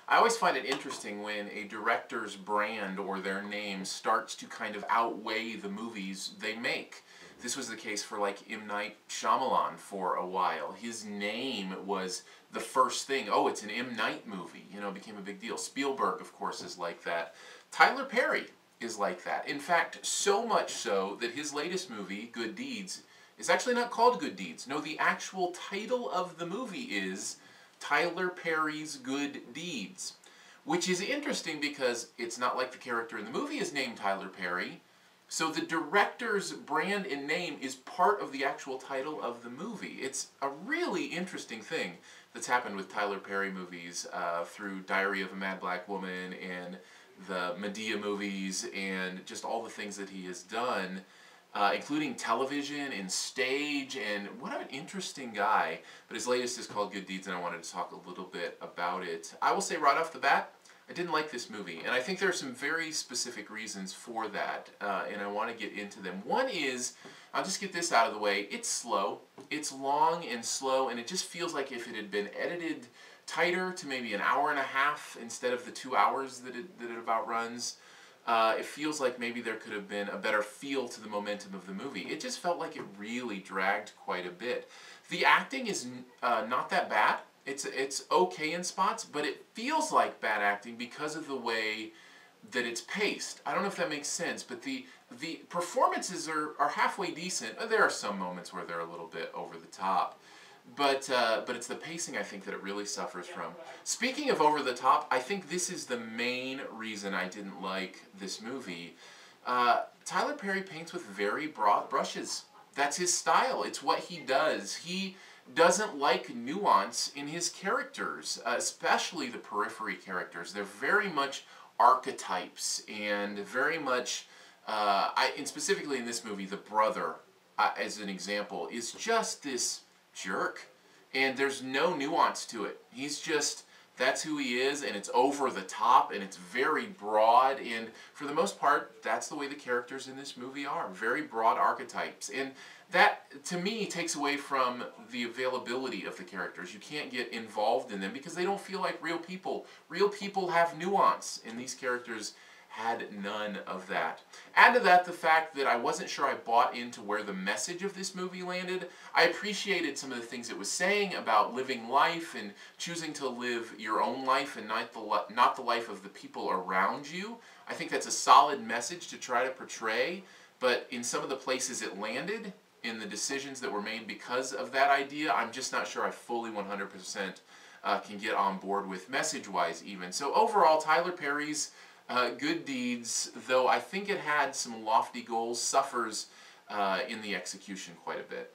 I always find it interesting when a director's brand or their name starts to kind of outweigh the movies they make. This was the case for like M. Night Shyamalan for a while. His name was the first thing. Oh, it's an M. Night movie. You know, it became a big deal. Spielberg, of course, is like that. Tyler Perry is like that. In fact, so much so that his latest movie, Good Deeds, is actually not called Good Deeds. No, the actual title of the movie is Tyler Perry's Good Deeds, which is interesting because it's not like the character in the movie is named Tyler Perry, so the director's brand and name is part of the actual title of the movie. It's a really interesting thing that's happened with Tyler Perry movies through Diary of a Mad Black Woman and the Medea movies and just all the things that he has done, including television and stage, and what an interesting guy. But his latest is called Good Deeds, and I wanted to talk a little bit about it. I will say right off the bat, I didn't like this movie, and I think there are some very specific reasons for that, and I want to get into them. One is, I'll just get this out of the way, it's slow. It's long and slow, and it just feels like if it had been edited tighter to maybe an hour and a half instead of the 2 hours that it about runs, it feels like maybe there could have been a better feel to the momentum of the movie. It just felt like it really dragged quite a bit. The acting is not that bad. It's okay in spots, but it feels like bad acting because of the way that it's paced. I don't know if that makes sense, but the performances are halfway decent. There are some moments where they're a little bit over the top. But it's the pacing, I think, that it really suffers from. Speaking of over the top, I think this is the main reason I didn't like this movie. Tyler Perry paints with very broad brushes. That's his style. It's what he does. He doesn't like nuance in his characters, especially the periphery characters. They're very much archetypes and very much, and specifically in this movie, the brother, as an example, is just this jerk, and there's no nuance to it. He's just, that's who he is, and it's over the top, and it's very broad, and for the most part, that's the way the characters in this movie are. Very broad archetypes, and that, to me, takes away from the availability of the characters. You can't get involved in them because they don't feel like real people. Real people have nuance, and these characters had none of that. Add to that the fact that I wasn't sure I bought into where the message of this movie landed. I appreciated some of the things it was saying about living life and choosing to live your own life and not the life of the people around you. I think that's a solid message to try to portray, but in some of the places it landed, in the decisions that were made because of that idea, I'm just not sure I fully 100% can get on board with message-wise even. So overall, Tyler Perry's Good Deeds, though I think it had some lofty goals, suffers in the execution quite a bit.